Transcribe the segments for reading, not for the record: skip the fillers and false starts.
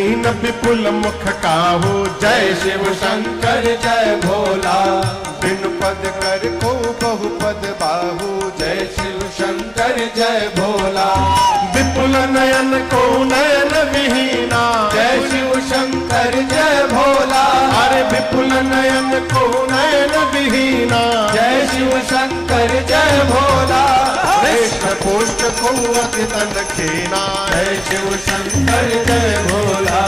विपुल मुख काहू जय शिव शंकर जय भोला। बिन पद कर को बहुपद बाहू जय शिव शंकर जय भोला। विपुल नयन को नयन विहीना जय शिव शंकर जय भोला। अरे विपुल नयन को नयन विहीना जय शिव शंकर जय भोला। श्रेष्ठ पुष्ट को अति तन खीना जय शिव शंकर जय भोला।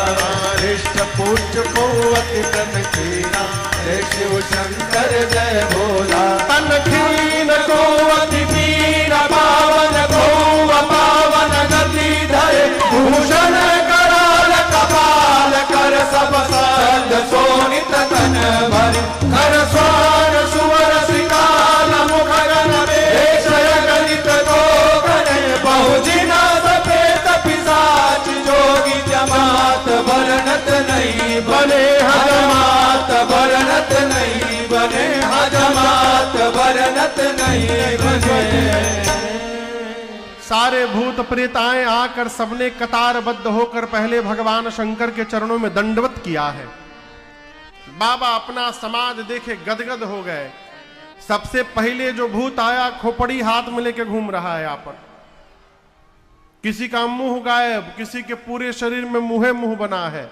श्रेष्ठ पुष्ट को अति तन खीना जय शिव शंकर जय भोला। तन खीन को अति दीन पावन को पावन गति धरे भूषण कराल कपाल कर सब साध सोनित तन भर कर स्वान सुवर श्रीकाल मुखगन वेशय गणित को गणय बहुजिना सफेद पिशाच जोगी जमात भरनत नहीं बने हजमात भरनत नहीं बने हजमात भरनत नहीं बने। सारे भूत प्रेत आए आकर सबने कतारबद्ध होकर पहले भगवान शंकर के चरणों में दंडवत किया है। बाबा अपना समाज देखे गदगद हो गए। सबसे पहले जो भूत आया खोपड़ी हाथ में लेके घूम रहा है यहाँ पर। किसी का मुंह गायब, किसी के पूरे शरीर में मुंहे मुंह बना है।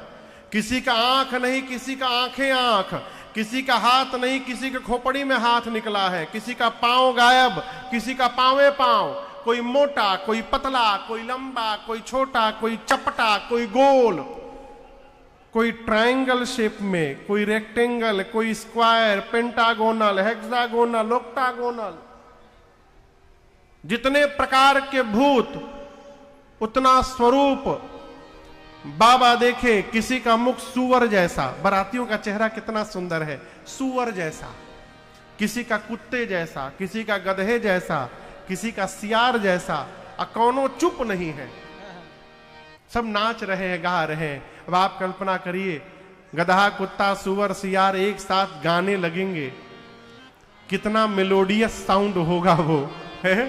किसी का आंख नहीं, किसी का आंखें आंख, किसी का हाथ नहीं, किसी के खोपड़ी में हाथ निकला है। किसी का पांव गायब, किसी का पांवे पांव। कोई मोटा, कोई पतला, कोई लंबा, कोई छोटा, कोई चपटा, कोई गोल, कोई ट्रायंगल शेप में, कोई रेक्टेंगल, कोई स्क्वायर, पेंटागोनल, हेक्सागोनल, ऑक्टागोनल। जितने प्रकार के भूत उतना स्वरूप। बाबा देखे किसी का मुख सुअर जैसा, बारातियों का चेहरा कितना सुंदर है, सुअर जैसा। किसी का कुत्ते जैसा, किसी का गधे जैसा, किसी का सियार जैसा। कौनो चुप नहीं है, सब नाच रहे हैं, गा रहे हैं। अब आप कल्पना करिए, गधा, कुत्ता, सुअर, सियार एक साथ गाने लगेंगे, कितना मेलोडियस साउंड होगा वो है।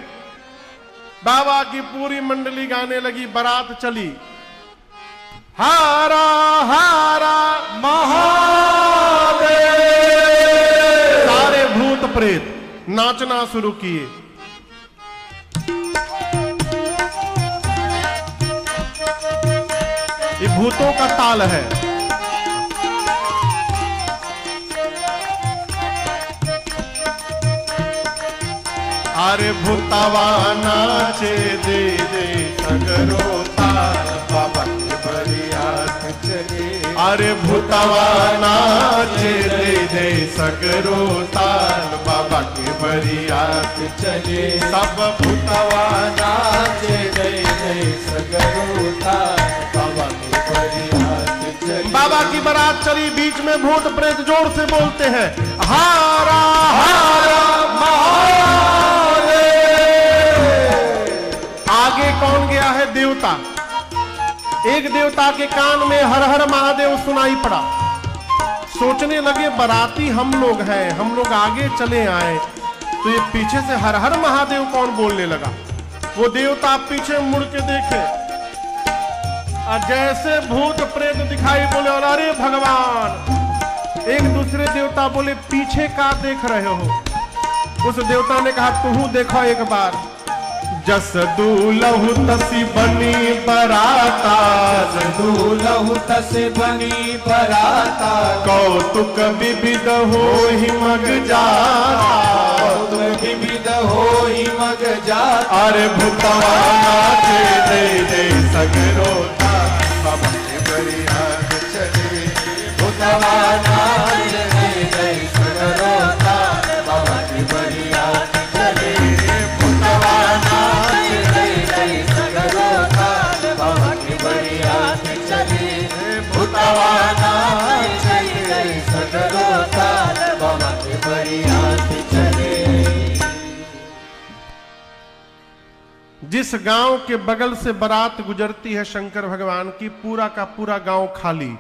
बाबा की पूरी मंडली गाने लगी, बारात चली। हारा हारा महादेव। सारे भूत प्रेत नाचना शुरू किए। ये भूतों का ताल है। अरे भूतावा नाचे दे दे सगरो ताल बाबा के बरियात चले। अरे भूतावा नाचे दे दे सगरो ताल बाबा के बरियात चले। सब भूतावा नाचे दे दे सगरो ताल बाबा के बरियात चले। बाबा की बारात चली, बीच में भूत प्रेत जोर से बोलते हैं, हारा हारा आगे कौन गया है? देवता। एक देवता के कान में हर हर महादेव सुनाई पड़ा। सोचने लगे बाराती हम लोग हैं, हम लोग आगे चले आए, तो ये पीछे से हर हर महादेव कौन बोलने लगा। वो देवता पीछे मुड़ के देखे, जैसे भूत प्रेत दिखाई, बोले अरे भगवान। एक दूसरे देवता बोले पीछे का देख रहे हो? उस देवता ने कहा तू देखो एक बार। जस दूलहु तसी बनी बराता, दूलहु तसी बनी बराता। कौतुक विविध होहि मग जाता, कौतुक विविध होहि मग जाता। अरे भूतवा नाचे दे दे सगरो ताल बाबा के बरियात चले। भूतवा नाचे दे दे सगरो ताल बाबा के बरियात चले। भूतवा नाचे दे दे सगरो ताल बाबा के बरियात चले। भूतवा नाचे दे सगरो ताल बाबा के बरियात चले। जिस गांव के बगल से बारात गुजरती है शंकर भगवान की, पूरा का पूरा गांव खाली।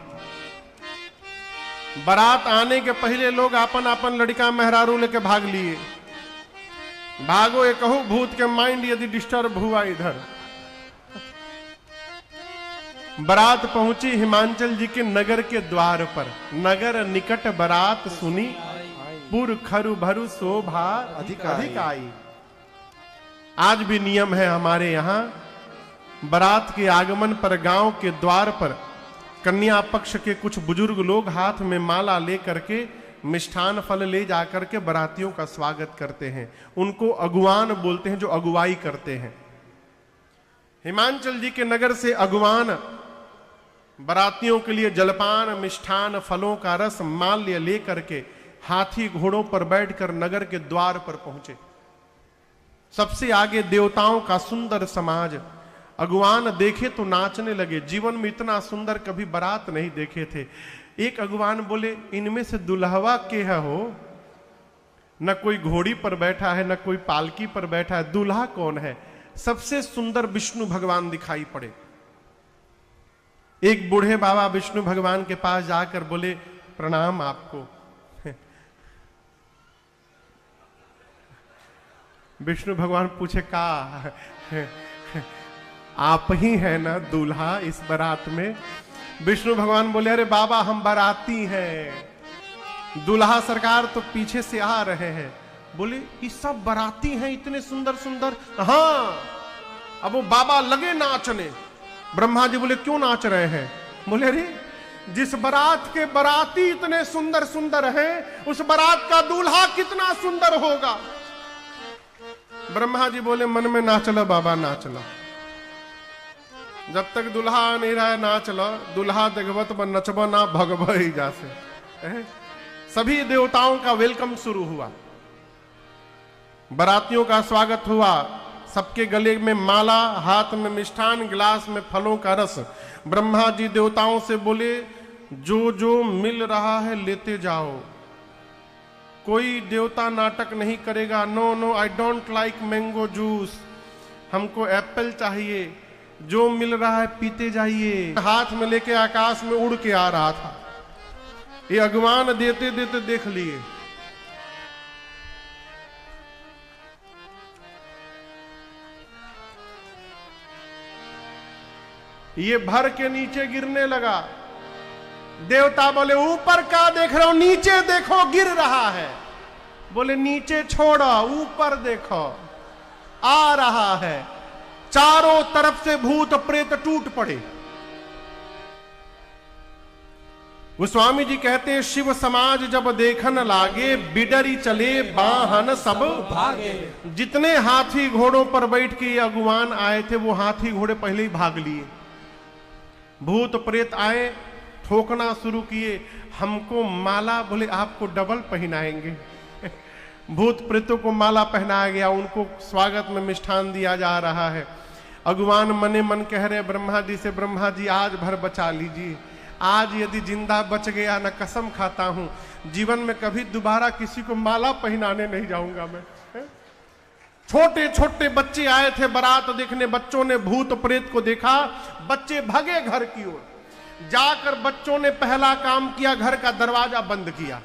बारात आने के पहले लोग अपन अपन लड़का मेहरारू लेके भाग लिए। भागो ये कहो, भूत के माइंड यदि डिस्टर्ब हुआ इधर, बारात पहुंची हिमांचल जी के नगर के द्वार पर। नगर निकट बारात सुनी, पुर खरु भरु शोभा अधिक आई। आज भी नियम है हमारे यहां, बारात के आगमन पर गांव के द्वार पर कन्या पक्ष के कुछ बुजुर्ग लोग हाथ में माला लेकर के मिष्ठान फल ले जाकर के बारातियों का स्वागत करते हैं। उनको अगुवान बोलते हैं, जो अगुवाई करते हैं। हिमांचल जी के नगर से अगुवान बारातियों के लिए जलपान, मिष्ठान, फलों का रस, माल्य लेकर के हाथी घोड़ों पर बैठकर नगर के द्वार पर पहुंचे। सबसे आगे देवताओं का सुंदर समाज। अगुवान देखे तो नाचने लगे। जीवन में इतना सुंदर कभी बारात नहीं देखे थे। एक अगुवान बोले, इनमें से दुल्हवा के हो? न कोई घोड़ी पर बैठा है, न कोई पालकी पर बैठा है, दूल्हा कौन है? सबसे सुंदर विष्णु भगवान दिखाई पड़े। एक बूढ़े बाबा विष्णु भगवान के पास जाकर बोले, प्रणाम आपको। विष्णु भगवान पूछे, का आप ही है ना दूल्हा इस बारात में? विष्णु भगवान बोले, अरे बाबा हम बाराती हैं, दूल्हा सरकार तो पीछे से आ रहे हैं। बोले, ये सब बाराती हैं इतने सुंदर सुंदर? हाँ। अब वो बाबा लगे नाचने। ब्रह्मा जी बोले, क्यों नाच रहे हैं? बोले, अरे जिस बारात के बाराती इतने सुंदर सुंदर हैं, उस बारात का दूल्हा कितना सुंदर होगा। ब्रह्मा जी बोले, मन में नाच लो बाबा, नाच लो। जब तक दुल्हा नहीं रहा है नाच लो। दुल्हा देखबत पर नचब ना भगब ही जासे। सभी देवताओं का वेलकम शुरू हुआ। बारातियों का स्वागत हुआ। सबके गले में माला, हाथ में मिष्ठान, गिलास में फलों का रस। ब्रह्मा जी देवताओं से बोले, जो जो मिल रहा है लेते जाओ। कोई देवता नाटक नहीं करेगा। No no, I don't like mango juice, हमको एप्पल चाहिए। जो मिल रहा है पीते जाइए। हाथ में लेके आकाश में उड़ के आ रहा था। ये अगवान देते देते देख लिए। ये भर के नीचे गिरने लगा। देवता बोले, ऊपर का देख रहे हो? नीचे देखो, गिर रहा है। बोले, नीचे छोड़ो, ऊपर देखो, आ रहा है। चारों तरफ से भूत प्रेत टूट पड़े। गोस्वामी जी कहते हैं, शिव समाज जब देखन लागे, बिडरी चले बाहन सब भागे। जितने हाथी घोड़ों पर बैठ के अगुवान आए थे, वो हाथी घोड़े पहले ही भाग लिए। भूत प्रेत आए, ठोकना शुरू किए। हमको माला, बोले आपको डबल पहनाएंगे। भूत प्रेतों को माला पहनाया गया। उनको स्वागत में मिष्ठान दिया जा रहा है। अगुवान मने मन कह रहे ब्रह्मा जी से, ब्रह्मा जी आज भर बचा लीजिए। आज यदि जिंदा बच गया ना, कसम खाता हूं जीवन में कभी दोबारा किसी को माला पहनाने नहीं जाऊंगा मैं। छोटे छोटे बच्चे आए थे बारात देखने। बच्चों ने भूत प्रेत को देखा, बच्चे भागे घर की ओर। जाकर बच्चों ने पहला काम किया, घर का दरवाजा बंद किया।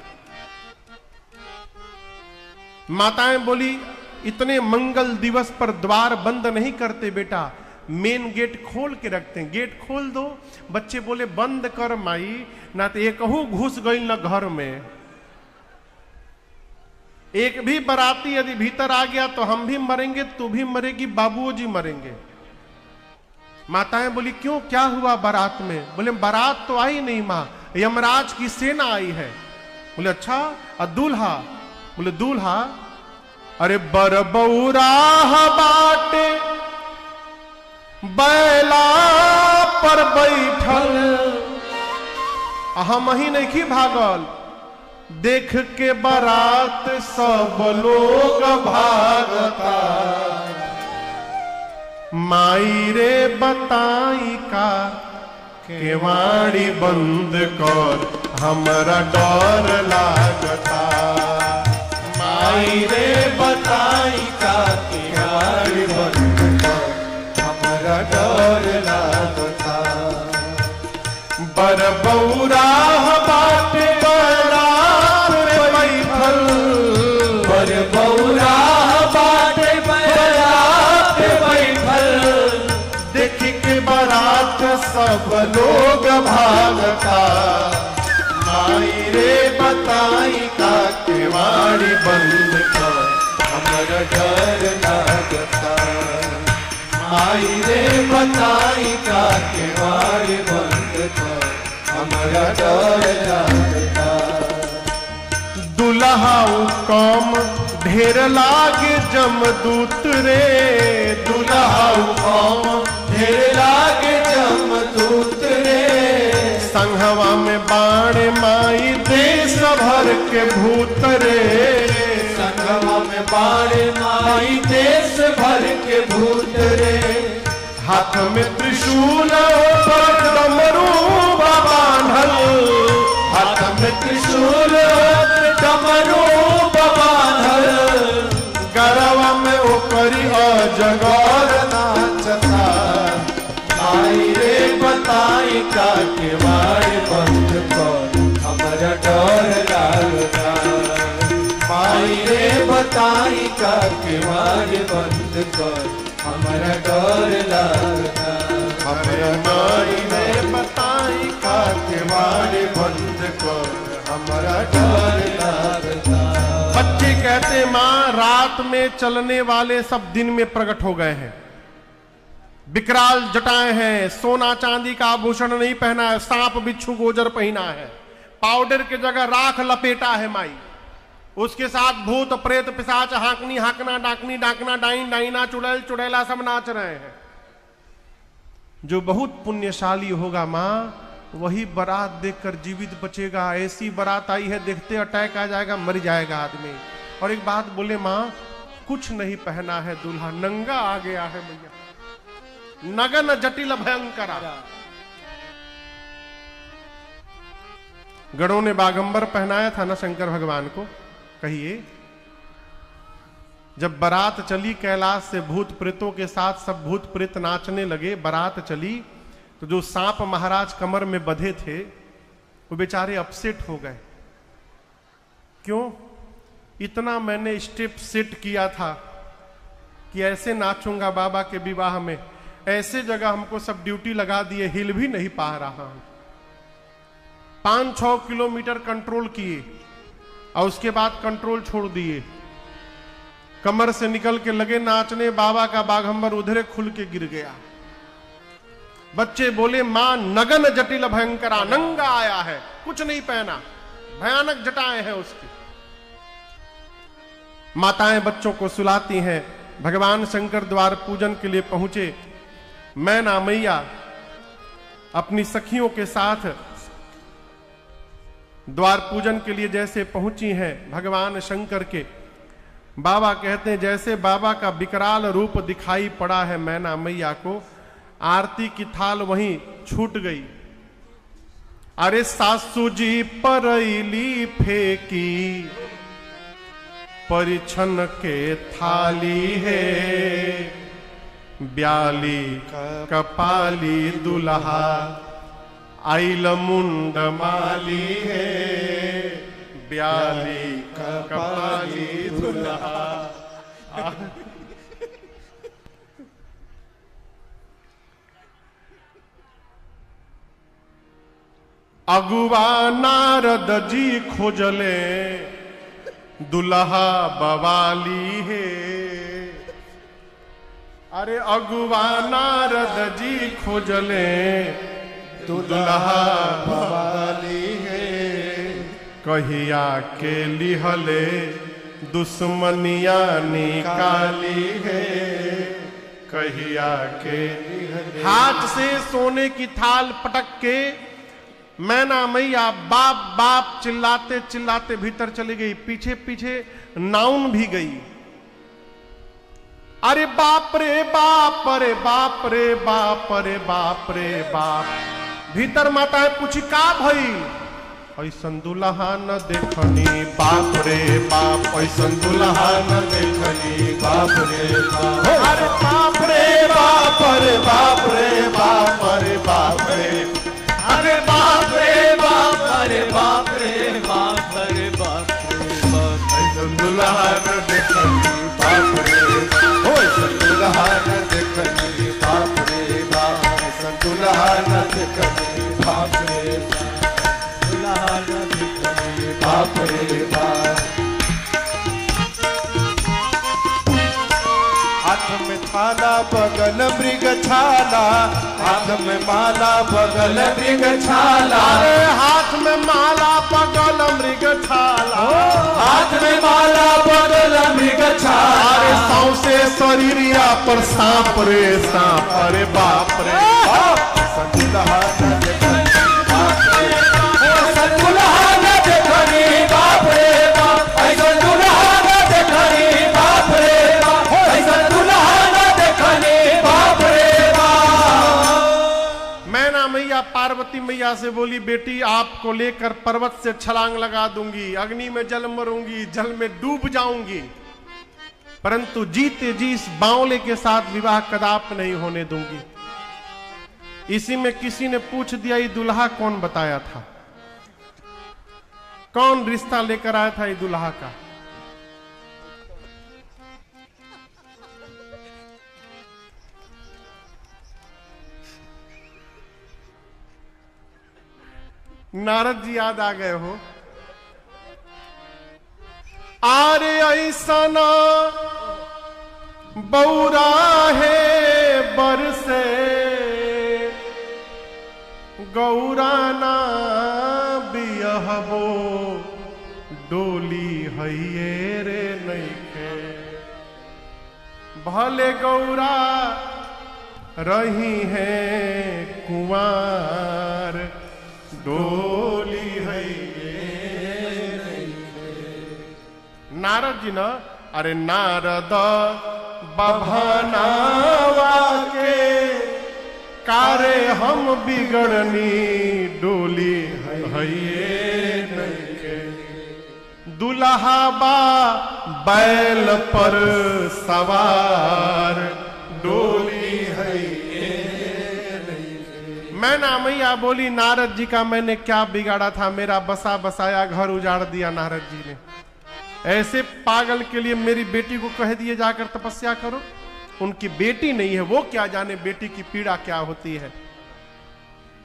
माताएं बोली, इतने मंगल दिवस पर द्वार बंद नहीं करते बेटा, मेन गेट खोल के रखते हैं, गेट खोल दो। बच्चे बोले, बंद कर माई, ना तो एक घुस गई न घर में। एक भी बाराती यदि भीतर आ गया तो हम भी मरेंगे, तू भी मरेगी, बाबूजी मरेंगे। माताएं बोली, क्यों, क्या हुआ बारात में? बोले, बारात तो आई नहीं मां, यमराज की सेना आई है। बोले, अच्छा, और दूल्हा? बोले, दूल्हा अरे बरबौराह बाटे बैला पर बैठल, हम ही नहीं भागल, देख के बारात सब लोग भागता। माई रे बताई का, केवाड़ी बंद कर, हमरा डर लागता। माई रे बताई का, केवाड़ी बंद कर, हमरा डर लागता। बरबौराह बाटे बारात पे बैठल, बरबौराह बाटे बारात पे बैठल, देख के बारात सब सब लोग भागता। माई रे बताई का केवाड़ी बंद कर, हमरा डर लागता। माई रे बताई का केवाड़ी बंद कर, हमरा डर लागता। दुल्हा कम ढेर लागे जमदूत रे, दुल्हा कम ढेर लागे जमदूत रे। संघवा में बाण माई देश भर के भूत रे, संगमा में बाण माई देश भर के भूत रे। हाथ में त्रिशूल पर डमरू बांधल, हाथ में त्रिशूल डमरू बांधल। गरवा में ओकरी अजगर नाचता। माई रे बताई का केवाड़ी बंद कर, हमरा डर लागता। माई रे बताई का केवाड़ी बंद कर, हमरा डर लागता। हमरा माई ने बताई का केवाड़ी बंद कर, हमरा डर लागता। बच्चे कहते माँ रात में चलने वाले सब दिन में प्रकट हो गए हैं, विकराल जटाएं हैं, सोना चांदी का आभूषण नहीं पहना है, सांप बिच्छू गोजर पहना है, पाउडर की जगह राख लपेटा है माई, उसके साथ भूत प्रेत पिशाच हाकनी हाकना डाकनी डाकना डाइन डाइना चुड़ैल चुड़ैला सब नाच रहे हैं। जो बहुत पुण्यशाली होगा माँ वही बारात देखकर जीवित बचेगा। ऐसी बारात आई है देखते अटैक आ जाएगा, मर जाएगा आदमी। और एक बात बोले माँ, कुछ नहीं पहना है दूल्हा, नंगा आ गया है भैया, नगन जटिल भयंकरा। गणों ने बागंबर पहनाया था ना शंकर भगवान को, कहिए। जब बारात चली कैलाश से भूत प्रेतों के साथ, सब भूत प्रेत नाचने लगे, बारात चली तो जो सांप महाराज कमर में बंधे थे वो बेचारे अपसेट हो गए। क्यों? इतना मैंने स्टेप सेट किया था कि ऐसे नाचूंगा बाबा के विवाह में, ऐसे जगह हमको सब ड्यूटी लगा दिए, हिल भी नहीं पा रहा हूं। 5-6 किलोमीटर कंट्रोल किए और उसके बाद कंट्रोल छोड़ दिए, कमर से निकल के लगे नाचने, बाबा का बाघंबर उधरे खुल के गिर गया। बच्चे बोले मां नगन जटिल भयंकरा, नंगा आया है, कुछ नहीं पहना, भयानक जटाएं हैं उसकी। माताएं बच्चों को सुलाती हैं। भगवान शंकर द्वार पूजन के लिए पहुंचे। मैना मैया अपनी सखियों के साथ द्वार पूजन के लिए जैसे पहुंची हैं भगवान शंकर के, बाबा कहते हैं जैसे बाबा का विकराल रूप दिखाई पड़ा है मैना मैया को, आरती की थाल वहीं छूट गई। अरे सासू जी परैली फेंकी, परिछन के थाली है, ब्याली कपाली दुल्हा आइल मुंड माली है, ब्याली कपाली दुल्हा। अगुआ नारद जी खोजले, दुल्हा बवाली है। अरे अगुआ नारद जी खोजले, दुल्हा बवाली है। कहिया के लिहले दुश्मनिया निकाली है, कहिया के हाथ से सोने की थाल पटक के मैना मैया बाप बाप चिल्लाते चिल्लाते भीतर चली गई। पीछे पीछे नाउन भी गई। अरे बाप रे बाप, अरे बाप रे बाप, अरे बाप रे बाप। भीतर माताएं पूछी का भई? ऐसन दुल्हा न देखनी बाप रे बाप, ऐसन दुल्हा न देखनी बाप रे बाप। अरे बाप रे बाप, अरे बाप रे बाप, अरे बाप रे, अरे बाप रे बाप, अरे बाप रे बाप, अरे बाप रे बाप। ऐसन दुल्हा न देखनी बाप रे बाप, ऐसन दुल्हा न देखनी बाप रे बाप, ऐसन दुल्हा न देखनी बगल मृग छाला, हाथ में माला बगल मृग छाला, अरे हाथ में माला बगल मृग छाला, हाथ में माला बगल मृग छाला, अरे सौसे शरीरिया पर सांप रे सांप, अरे बाप रे दुल्हा न देखनी बाप रे बाप, दुल्हा न देखनी बाप रे बाप, ऐसा दुल्हा न देखनी बाप रे बाप, ऐसा दुल्हा न देखनी बाप रे बाप। मैना मैया पार्वती मैया से बोली, बेटी आपको लेकर पर्वत से छलांग लगा दूंगी, अग्नि में जल मरूंगी, जल में डूब जाऊंगी, परंतु जीते जी इस बावले के साथ विवाह कदाप नहीं होने दूंगी। इसी में किसी ने पूछ दिया, ये दुल्हा कौन बताया था, कौन रिश्ता लेकर आया था ये दुल्हा का। नारद जी याद आ गए हो। आरे ऐसा ना बौरा है बरसे, गौराना बियहबो, डोली हइये रे नइखे, भले गौरा रही है कुंवार, डोली हइये नइखे। नारद जी ना, अरे नारद बभानावा के कारे हम बिगड़नी, डोली हइये नइखे, दुल्हा बा बैल पर सवार, डोली हइये नइखे। मैना मैया बोली, नारद जी का मैंने क्या बिगाड़ा था, मेरा बसा बसाया घर उजाड़ दिया नारद जी ने। ऐसे पागल के लिए मेरी बेटी को कह दिए जाकर तपस्या करो, उनकी बेटी नहीं है, वो क्या जाने बेटी की पीड़ा क्या होती है।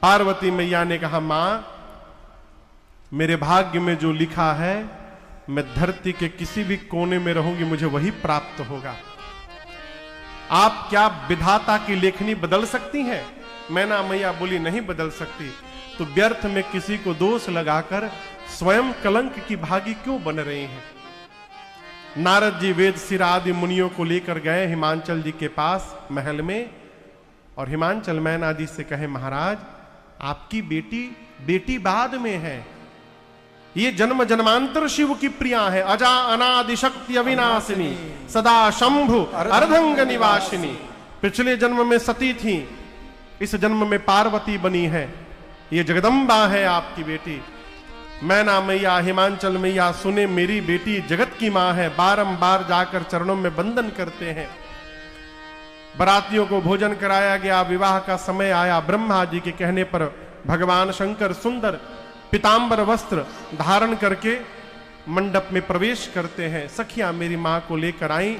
पार्वती मैया ने कहा, मां मेरे भाग्य में जो लिखा है, मैं धरती के किसी भी कोने में रहूंगी, मुझे वही प्राप्त होगा। आप क्या विधाता की लेखनी बदल सकती हैं? मैना मैया बोली, नहीं बदल सकती। तो व्यर्थ में किसी को दोष लगाकर स्वयं कलंक की भागी क्यों बन रही हैं? नारद जी वेद सिर आदि मुनियों को लेकर गए हिमांचल जी के पास महल में, और हिमांचल मैना जी से कहे, महाराज आपकी बेटी बाद में है, ये जन्म जन्मांतर शिव की प्रिया है, अजा अनादि शक्ति अविनाशिनी, सदा शंभु अर्धंग निवासिनी। पिछले जन्म में सती थी, इस जन्म में पार्वती बनी है, ये जगदम्बा है आपकी बेटी। मैना मैया हिमांचल मैया सुने, मेरी बेटी जगत की मां है, बारंबार जाकर चरणों में बंदन करते हैं। बरातियों को भोजन कराया गया, विवाह का समय आया। ब्रह्मा जी के कहने पर भगवान शंकर सुंदर पीतांबर वस्त्र धारण करके मंडप में प्रवेश करते हैं। सखियां मेरी मां को लेकर आई।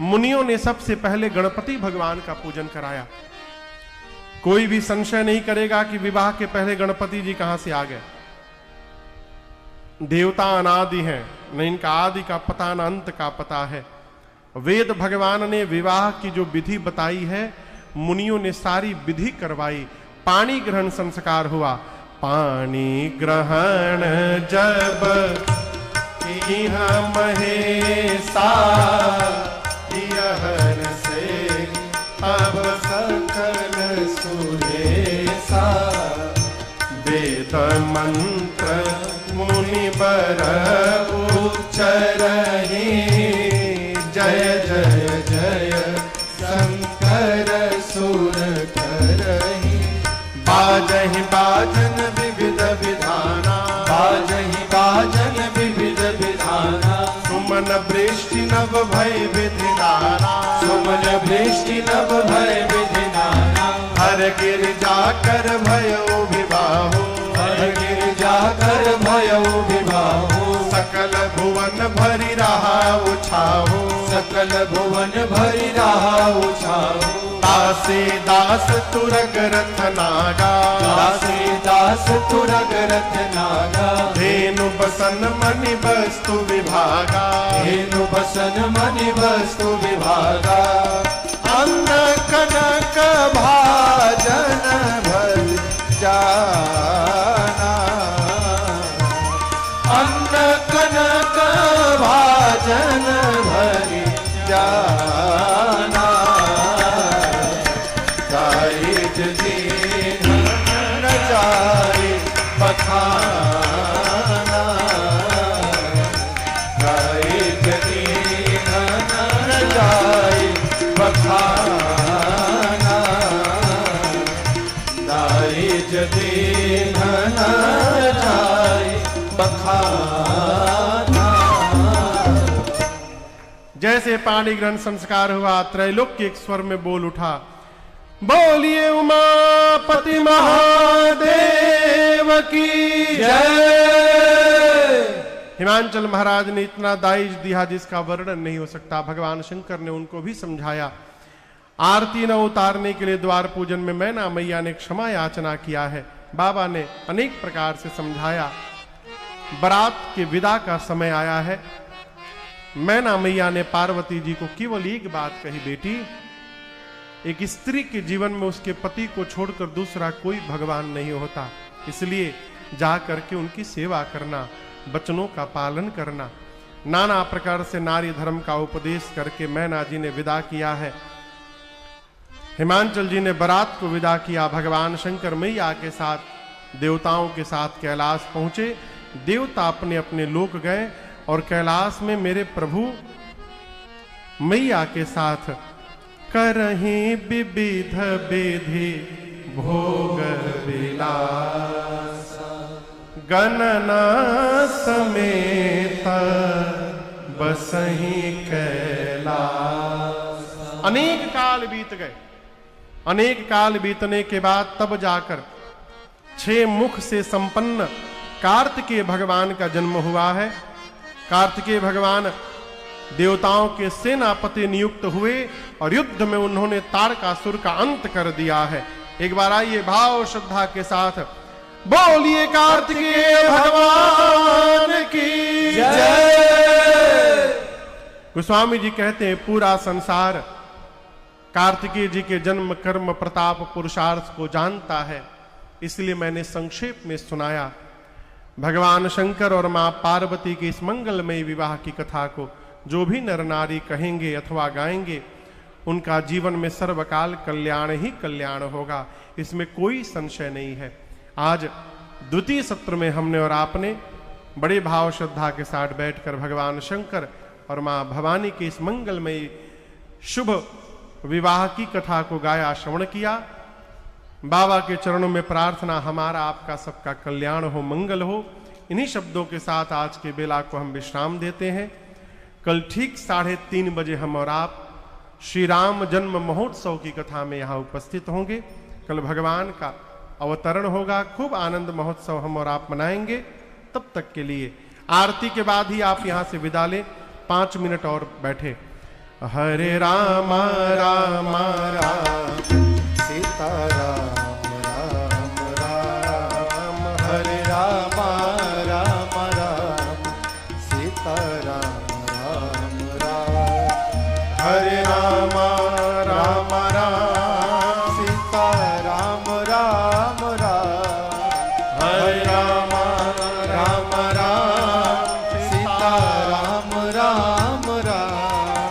मुनियों ने सबसे पहले गणपति भगवान का पूजन कराया। कोई भी संशय नहीं करेगा कि विवाह के पहले गणपति जी कहां से आ गए। देवता अनादि हैं, न इनका आदि का पता न अंत का पता है। वेद भगवान ने विवाह की जो विधि बताई है, मुनियों ने सारी विधि करवाई। पानी ग्रहण संस्कार हुआ। पानी ग्रहण जब किया महेशा, यहन से अब सकल सुरेशा, वेद मंत्र मुनि बर उच्चरहि, जय जय जय शंकर सुर करहि। बाजहि बाजन विविध विधाना, बाजहि बाजन विविध विधाना, सुमन वृष्टि नव भय विधिनाना, सुमन वृष्टि नव भय विधिनाना, हर गिर जाकर भयो विवाहो, हर गिर जाकर भयो विवाहो, सकल भुवन भरी रहा उछाहो, सकल भुवन भरी रहा उछाहो। दासी दास तुरग रथ नागा, दासी दास तुरग रथ नागा, धेनु बसन मणि वस्तु विभागा, धेनु बसन मणि वस्तु विभागा। अन्न कनक भाजन भर जाना, अन्न कनक भाजन भर जाना, दारिज दीन न जाए बखाना, दारिज दीन न जाए बखाना, दारिज दीन न जाए बखाना। जैसे पाणी ग्रहण संस्कार हुआ, त्रैलोक्य एक स्वर में बोल उठा, बोलिए उमापति महादेव की जय। हिमांचल महाराज ने इतना दाइज दिया जिसका वर्णन नहीं हो सकता। भगवान शंकर ने उनको भी समझाया। आरती न उतारने के लिए द्वार पूजन में मैना मैया ने क्षमा याचना किया है। बाबा ने अनेक प्रकार से समझाया। बारात के विदा का समय आया है। मैना मैया ने पार्वती जी को केवल एक बात कही, बेटी, एक स्त्री के जीवन में उसके पति को छोड़कर दूसरा कोई भगवान नहीं होता, इसलिए जा करके उनकी सेवा करना, वचनों का पालन करना। नाना प्रकार से नारी धर्म का उपदेश करके मैना जी ने विदा किया है। हिमांचल जी ने बारात को विदा किया। भगवान शंकर मैया के साथ, देवताओं के साथ कैलाश पहुंचे। देवता अपने अपने लोक गए और कैलाश में मेरे प्रभु मैया के साथ करहीं विविध विधि भोग विलास, गणना समेत बसहीं कैलाश। अनेक काल बीत गए। अनेक काल बीतने के बाद तब जाकर 6 मुख से संपन्न कार्तिकेय भगवान का जन्म हुआ है। कार्तिकेय भगवान देवताओं के सेनापति नियुक्त हुए और युद्ध में उन्होंने तारकासुर का अंत कर दिया है। एक बार आइए भाव श्रद्धा के साथ बोलिए कार्तिकेय भगवान की जय। गोस्वामी जी कहते हैं पूरा संसार कार्तिकेय जी के जन्म, कर्म, प्रताप, पुरुषार्थ को जानता है, इसलिए मैंने संक्षेप में सुनाया। भगवान शंकर और मां पार्वती के इस मंगलमय विवाह की कथा को जो भी नर नारी कहेंगे अथवा गाएंगे, उनका जीवन में सर्वकाल कल्याण ही कल्याण होगा, इसमें कोई संशय नहीं है। आज द्वितीय सत्र में हमने और आपने बड़े भाव श्रद्धा के साथ बैठकर भगवान शंकर और मां भवानी के इस मंगलमय शुभ विवाह की कथा को गाया, श्रवण किया। बाबा के चरणों में प्रार्थना, हमारा आपका सबका कल्याण हो, मंगल हो। इन्हीं शब्दों के साथ आज के बेला को हम विश्राम देते हैं। कल ठीक 3:30 बजे हम और आप श्री राम जन्म महोत्सव की कथा में यहाँ उपस्थित होंगे। कल भगवान का अवतरण होगा, खूब आनंद महोत्सव हम और आप मनाएंगे। तब तक के लिए आरती के बाद ही आप यहाँ से विदा लें, 5 मिनट और बैठे। हरे राम राम राम सीता राम राम राम, हरे राम राम राम सीता राम राम राम, हरे राम राम राम सीता राम राम राम, हरे राम राम राम सीता राम राम राम,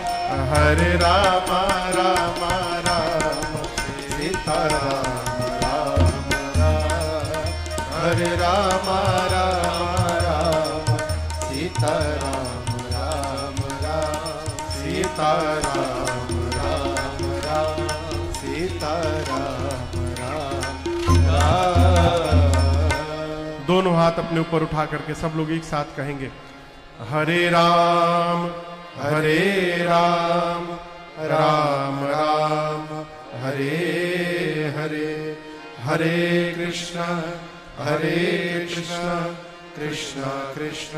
हरे राम राम राम सीता राम राम राम, हरे राम राम राम सीता राम राम राम, सीता राम राम राम सीता राम राम राम। दोनों हाथ अपने ऊपर उठा करके सब लोग एक साथ कहेंगे, हरे राम राम राम राम हरे हरे, हरे कृष्ण कृष्ण कृष्ण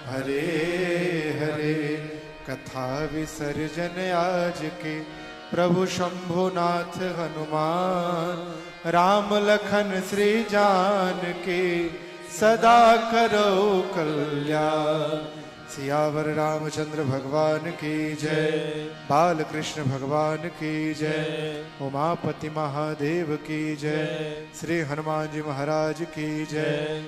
हरे हरे। कथा विसर्जन आज के प्रभु शंभुनाथ हनुमान, राम लखन श्री जान के सदा करो कल्याण, सियावर रामचंद्र भगवान की जय, बाल कृष्ण भगवान की जय, उमापति महादेव की जय, श्री हनुमान जी महाराज की जय।